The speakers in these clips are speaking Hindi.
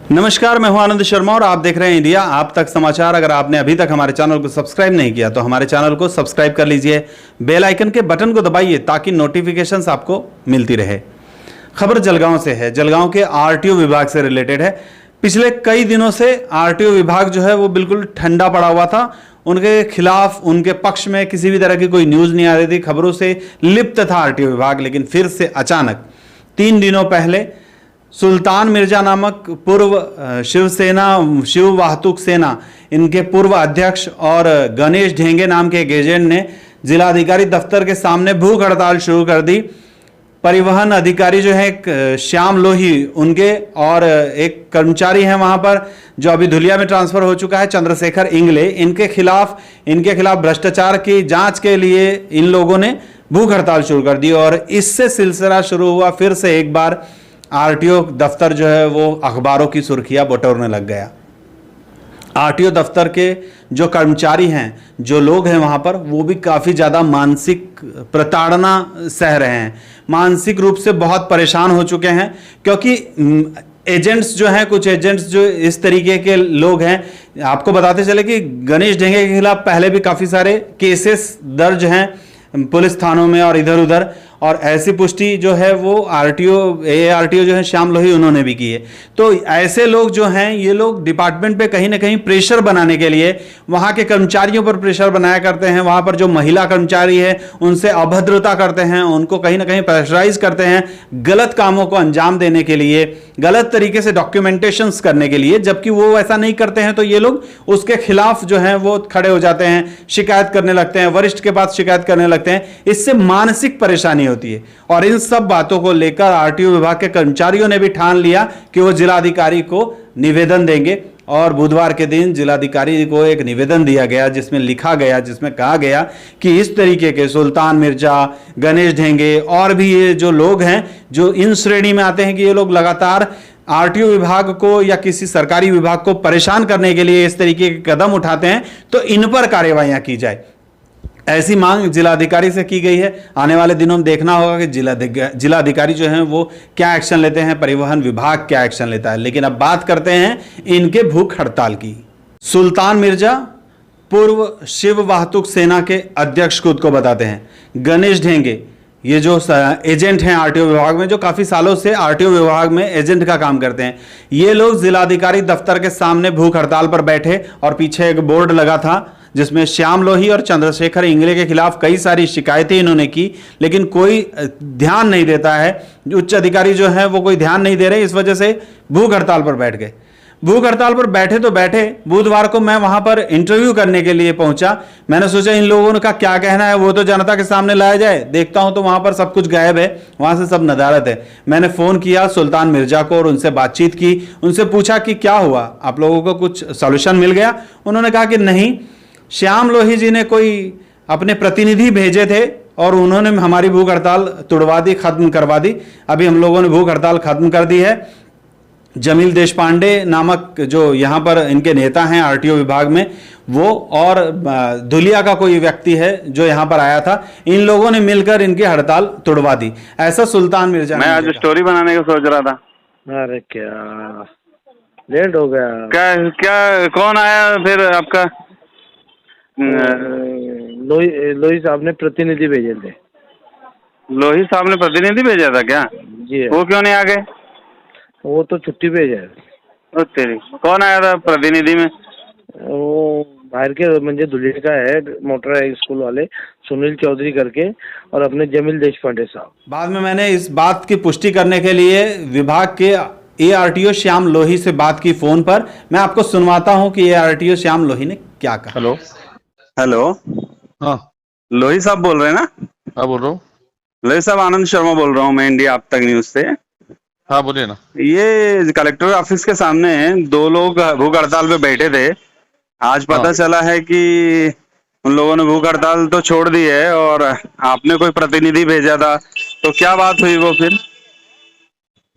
नमस्कार, मैं हूं आनंद शर्मा और आप देख रहे हैं इंडिया आप तक समाचार। अगर आपने अभी तक हमारे चैनल को सब्सक्राइब नहीं किया तो हमारे चैनल को सब्सक्राइब कर लीजिए, बेल आइकन के बटन को दबाइए ताकि नोटिफिकेशंस आपको मिलती रहे। खबर जलगांव से है, जलगांव के आरटीओ विभाग से रिलेटेड है। पिछले कई दिनों से आरटीओ विभाग जो है वो बिल्कुल ठंडा पड़ा हुआ था। उनके खिलाफ, उनके पक्ष में किसी भी तरह की कोई न्यूज़ नहीं आ रही थी, खबरों से लिप्त था आरटीओ विभाग। लेकिन फिर से अचानक 3 दिनों पहले सुल्तान मिर्जा नामक पूर्व शिव वाहतुक सेना इनके पूर्व अध्यक्ष और गणेश ढेंगे नाम के एक एजेंट ने जिलाधिकारी दफ्तर के सामने भूख हड़ताल शुरू कर दी। परिवहन अधिकारी जो है एक श्याम लोही, उनके और एक कर्मचारी हैं वहां पर जो अभी धुलिया में ट्रांसफर हो चुका है, चंद्रशेखर इंगले, इनके खिलाफ भ्रष्टाचार की जांच के लिए इन लोगों ने भूख हड़ताल शुरू कर दी। और इससे सिलसिला शुरू हुआ, फिर से एक बार आरटीओ दफ्तर जो है वो अखबारों की सुर्खियां बटोरने लग गया। आरटीओ दफ्तर के जो कर्मचारी हैं, जो लोग हैं वहां पर, वो भी काफी ज्यादा मानसिक प्रताड़ना सह रहे हैं, मानसिक रूप से बहुत परेशान हो चुके हैं। क्योंकि एजेंट्स जो हैं, कुछ एजेंट्स जो इस तरीके के लोग हैं, आपको बताते चले कि गणेश ढेंगे के खिलाफ पहले भी काफी सारे केसेस दर्ज हैं पुलिस थानों में और इधर उधर, और ऐसी पुष्टि जो है वो आरटीओ जो है श्याम लोही, उन्होंने भी की है। तो ऐसे लोग जो हैं, ये लोग डिपार्टमेंट पे कहीं ना कहीं प्रेशर बनाने के लिए वहां के कर्मचारियों पर प्रेशर बनाया करते हैं। वहां पर जो महिला कर्मचारी है उनसे अभद्रता करते हैं, उनको कहीं ना कहीं प्रेशराइज करते हैं गलत कामों को अंजाम देने के लिए, गलत तरीके से डॉक्यूमेंटेशंस करने के लिए। जबकि वो ऐसा नहीं करते हैं तो ये लोग उसके खिलाफ जो है वो खड़े हो जाते हैं, शिकायत करने लगते हैं, वरिष्ठ के पास शिकायत करने लगते हैं। इससे मानसिक परेशानी होती है। और इन सब बातों को लेकर आरटीओ विभाग के कर्मचारियों ने भी ठान लिया कि वो जिलाधिकारी को निवेदन देंगे। और बुधवार के दिन जिलाधिकारी को एक निवेदन दिया गया जिसमें कहा गया कि इस तरीके के सुल्तान मिर्जा, गणेश ढेंगे और भी ये जो लोग हैं, जो इन श्रेणी में आते हैं कि ये लोग लगातार आरटीओ विभाग को या किसी सरकारी विभाग को परेशान करने के लिए इस तरीके के कदम उठाते हैं, तो इन पर कार्रवाइयां की जाए। ऐसी मांग जिलाधिकारी से की गई है। आने वाले दिनों में देखना होगा कि जिलाधिकारी जो हैं वो क्या एक्शन लेते हैं, परिवहन विभाग क्या एक्शन लेता है। लेकिन अब बात करते हैं इनके भूख हड़ताल की। सुल्तान मिर्जा पूर्व शिव वाहतुक सेना के अध्यक्ष खुद को बताते हैं। गणेश ढेंगे, ये जो एजेंट हैं आरटीओ विभाग में, जो काफी सालों से आरटीओ विभाग में एजेंट का काम करते हैं, ये लोग जिलाधिकारी दफ्तर के सामने भूख हड़ताल पर बैठे और पीछे एक बोर्ड लगा था जिसमें श्याम लोही और चंद्रशेखर इंगले के खिलाफ कई सारी शिकायतें इन्होंने की। लेकिन कोई ध्यान नहीं देता है, उच्च अधिकारी जो हैं वो कोई ध्यान नहीं दे रहे। इस वजह से भूख हड़ताल पर बैठ गए। भूख हड़ताल पर बैठे तो बैठे, बुधवार को मैं वहां पर इंटरव्यू करने के लिए पहुंचा। मैंने सोचा इन लोगों का क्या कहना है वो तो जनता के सामने लाया जाए। देखता हूं तो वहां पर सब कुछ गायब है, वहां से सब नदारत है। मैंने फोन किया सुल्तान मिर्जा को और उनसे बातचीत की, उनसे पूछा कि क्या हुआ, आप लोगों को कुछ सॉल्यूशन मिल गया। उन्होंने कहा कि नहीं, श्याम लोही जी ने कोई अपने प्रतिनिधि भेजे थे और उन्होंने हमारी भूख हड़ताल तुड़वा दी, खत्म करवा दी। अभी हम लोगों ने भूख हड़ताल खत्म कर दी है। जमील देशपांडे नामक जो यहाँ पर इनके नेता हैं आरटीओ विभाग में, वो और धुलिया का कोई व्यक्ति है जो यहाँ पर आया था, इन लोगों ने मिलकर इनकी हड़ताल तुड़वा दी। ऐसा सुल्तान मिर्जा। मैं आज स्टोरी बनाने का सोच रहा था। अरे क्या लेट हो गया। क्या कौन आया फिर आपका? लोही साहब ने प्रतिनिधि भेजे थे। लोही साहब ने प्रतिनिधि भेजा था क्या? जी। वो क्यों नहीं आ गए? वो तो छुट्टी पे है। ओ तेरी, कौन आया था प्रतिनिधि में? वो बाहर के म्हणजे धुलिया का है, मोटर स्कूल वाले सुनील चौधरी करके, और अपने जमील देशपांडे साहब। बाद में मैंने इस बात की पुष्टि करने के लिए विभाग के एआरटीओ श्याम लोही से बात की फोन पर। मैं आपको सुनवाता हूं कि एआरटीओ श्याम लोही ने क्या कहा। हेलो हेलो, हाँ लोही साहब बोल रहे हैं ना? हाँ बोल रहा हूँ। लोही साहब, आनंद शर्मा बोल रहा हूँ मैं, इंडिया आप तक न्यूज से। हाँ बोलिए ना। ये कलेक्टर ऑफिस के सामने 2 लोग भूख हड़ताल पे बैठे थे। आज पता चला है कि उन लोगों ने भूख हड़ताल तो छोड़ दी है और आपने कोई प्रतिनिधि भेजा था, तो क्या बात हुई वो फिर?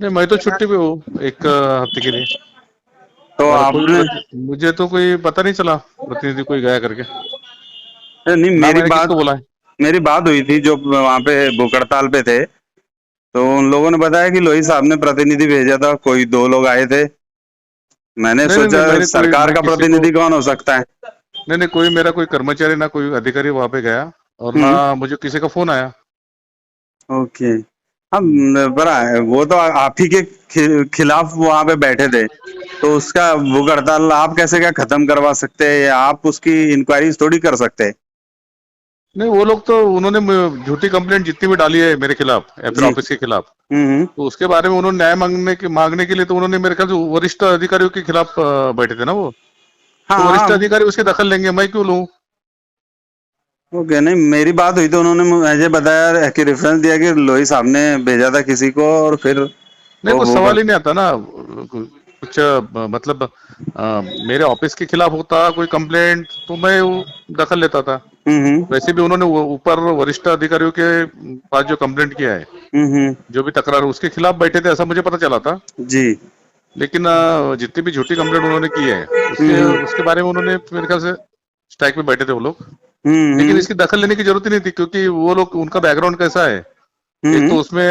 नहीं, मैं तो छुट्टी पे हूँ 1 हफ्ते के लिए। तो आपने, मुझे तो कोई पता नहीं चला प्रतिनिधि कोई गया करके। नहीं, मेरी बात हुई थी जो वहाँ पे भूख हड़ताल पे थे, तो उन लोगों ने बताया कि लोही साहब ने प्रतिनिधि भेजा था, कोई 2 लोग आए थे मैंने नहीं, सोचा मैंने सरकार का किसी प्रतिनिधि कौन हो सकता है। नहीं, कोई मेरा कोई कर्मचारी ना कोई अधिकारी वहां पे गया और ना मुझे किसी का फोन आया। ओके। हम बड़ा है, वो तो आप ही के खिलाफ वहां पे बैठे थे, तो उसका भूख हड़ताल आप कैसे क्या खत्म करवा सकते हैं, या आप उसकी इंक्वायरी थोड़ी कर सकते हैं। नहीं, वो लोग तो उन्होंने झूठी कंप्लेंट जितनी भी डाली है मेरे खिलाफ या फिर जी। ऑफिस के खिलाफ, हम्म। तो उसके बारे में उन्होंने न्याय मांगने के लिए तो उन्होंने मेरे ख्याल से वरिष्ठ अधिकारियों के खिलाफ बैठे थे ना वो। तो वरिष्ठ हाँ। अधिकारी उसकी दखल लेंगे, मैं क्यों लूं? ओके, नहीं मेरी बात हुई तो उन्होंने मुझे बताया कि रेफरेंस दिया कि लोही साहब ने भेजा था किसी को, और फिर नहीं, वो कुछ वो सवाल ही नहीं आता ना। कुछ मतलब मेरे ऑफिस के खिलाफ होता कोई कंप्लेंट तो मैं वो दखल लेता था। हम्म। वैसे भी उन्होंने ऊपर वरिष्ठ अधिकारियों के पास जो कंप्लेंट किया है, हम्म। जो भी तकरार उसके खिलाफ बैठे थे, ऐसा मुझे पता चला था। जी। लेकिन जितनी भी झूठी कंप्लेंट उन्होंने की है उसके बारे में उन्होंने मेरे ख्याल से स्ट्राइक में बैठे थे वो लोग। लेकिन इसकी दखल लेने की जरूरत ही नहीं थी, क्योंकि वो लोग, उनका बैकग्राउंड कैसा है, एक तो उसमें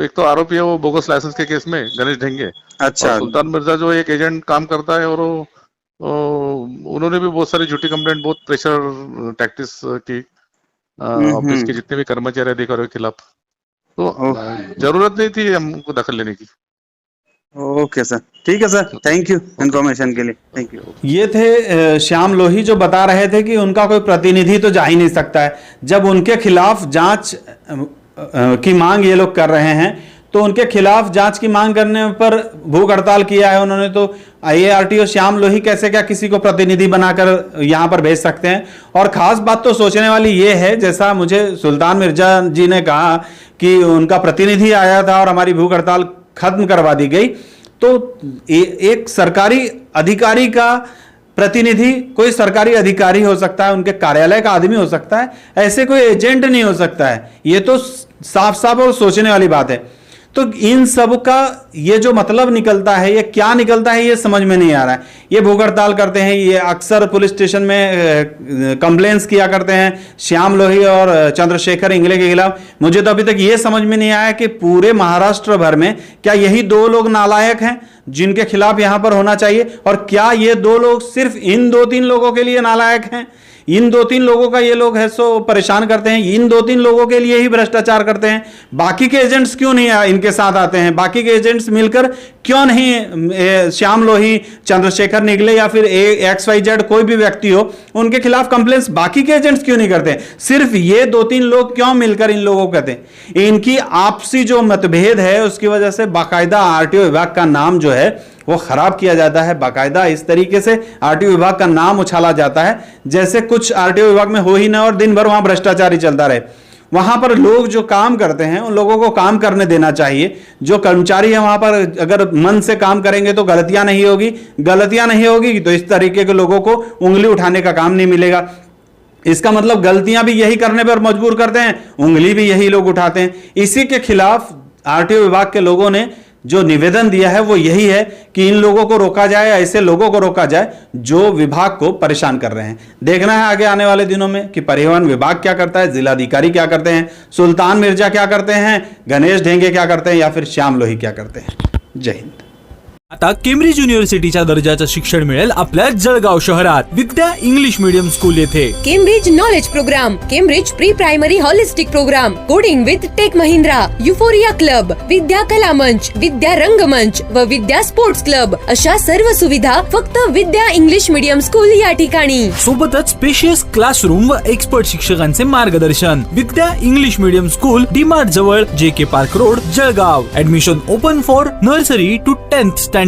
एक तो आरोपी है वो बोगस लाइसेंस के केस में, गणेश ढेंगे। अच्छा। और सुल्तान मिर्जा जो एक एजेंट काम करता है, और उन्होंने भी बहुत सारी झूठी कंप्लेंट, बहुत प्रेशर टैक्टिस की ऑफिस के जितने भी कर्मचारी अधिकारियों के खिलाफ। तो जरूरत नहीं थी हमको दखल लेने की। ओके सर, ठीक है सर, थैंक यू इन्फॉर्मेशन के लिए, थैंक यू। ये थे श्याम लोही, जो बता रहे थे कि उनका कोई प्रतिनिधि तो जा ही नहीं सकता है। जब उनके खिलाफ जांच की मांग ये लोग कर रहे हैं, तो उनके खिलाफ जांच की मांग करने पर भूख हड़ताल किया है उन्होंने, तो ARTO श्याम लोही कैसे क्या किसी को प्रतिनिधि बनाकर यहाँ पर भेज सकते हैं। और खास बात तो सोचने वाली ये है, जैसा मुझे सुल्तान मिर्जा जी ने कहा कि उनका प्रतिनिधि आया था और हमारी भूख हड़ताल खत्म करवा दी गई, तो एक सरकारी अधिकारी का प्रतिनिधि कोई सरकारी अधिकारी हो सकता है, उनके कार्यालय का आदमी हो सकता है, ऐसे कोई एजेंट नहीं हो सकता है। ये तो साफ साफ और सोचने वाली बात है। तो इन सब का ये जो मतलब निकलता है, ये क्या निकलता है, ये समझ में नहीं आ रहा है। ये भूख हड़ताल करते हैं, ये अक्सर पुलिस स्टेशन में कंप्लेंट्स किया करते हैं श्याम लोही और चंद्रशेखर इंगले के खिलाफ। मुझे तो अभी तक ये समझ में नहीं आया कि पूरे महाराष्ट्र भर में क्या यही दो लोग नालायक हैं जिनके खिलाफ यहां पर होना चाहिए, और क्या ये दो लोग सिर्फ इन 2-3 लोगों के लिए नालायक हैं? इन 2-3 लोगों का ये लोग है सो परेशान करते हैं, इन 2-3 लोगों के लिए ही भ्रष्टाचार करते हैं। बाकी के एजेंट्स क्यों नहीं इनके साथ आते हैं? बाकी के एजेंट्स मिलकर क्यों नहीं श्याम लोही, चंद्रशेखर निगले या फिर XYZ कोई भी व्यक्ति हो, उनके खिलाफ कंप्लेंट्स बाकी के एजेंट्स क्यों नहीं करते? सिर्फ ये 2-3 लोग क्यों मिलकर इन लोगों को कहते हैं? इनकी आपसी जो मतभेद है उसकी वजह से बाकायदा RTO विभाग का नाम जो है वो खराब किया जाता है। बाकायदा इस तरीके से RTO विभाग का नाम उछाला जाता है जैसे कुछ RTO विभाग में हो ही ना, और दिन भर वहां भ्रष्टाचार ही चलता रहे। वहां पर लोग जो काम करते हैं उन लोगों को काम करने देना चाहिए। जो कर्मचारी है वहां पर अगर मन से काम करेंगे तो गलतियां नहीं होगी, गलतियां नहीं होगी तो इस तरीके के लोगों को उंगली उठाने का काम नहीं मिलेगा। इसका मतलब गलतियां भी यही करने पर मजबूर करते हैं, उंगली भी यही लोग उठाते हैं। इसी के खिलाफ RTO विभाग के लोगों ने जो निवेदन दिया है वो यही है कि इन लोगों को रोका जाए, ऐसे लोगों को रोका जाए जो विभाग को परेशान कर रहे हैं। देखना है आगे आने वाले दिनों में कि परिवहन विभाग क्या करता है, जिलाधिकारी क्या करते हैं, सुल्तान मिर्जा क्या करते हैं, गणेश ढेंगे क्या करते हैं, या फिर श्याम लोही क्या करते हैं। जय हिंद। आता केम्ब्रिज युनिव्हर्सिटीच्या दर्जाचं शिक्षण मिळेल आपल्या जळगाव शहरात विद्या इंग्लिश मीडियम स्कूल येथे। Cambridge knowledge programme, Cambridge pre primary holistic programme, coding with Tech Mahindra, Euphoria Club, Vidya Kala Manch, विद्या रंगमंच व विद्या स्पोर्ट्स क्लब अशा सर्व सुविधा फक्त विद्या इंग्लिश मीडियम स्कूल या ठिकाणी। सोबतच स्पेशियस क्लासरूम व एक्सपर्ट शिक्षकांचे मार्गदर्शन। Vidya English medium school, DMart जवळ, JK park road, Jalgaon. Admission open for nursery to 10th standard.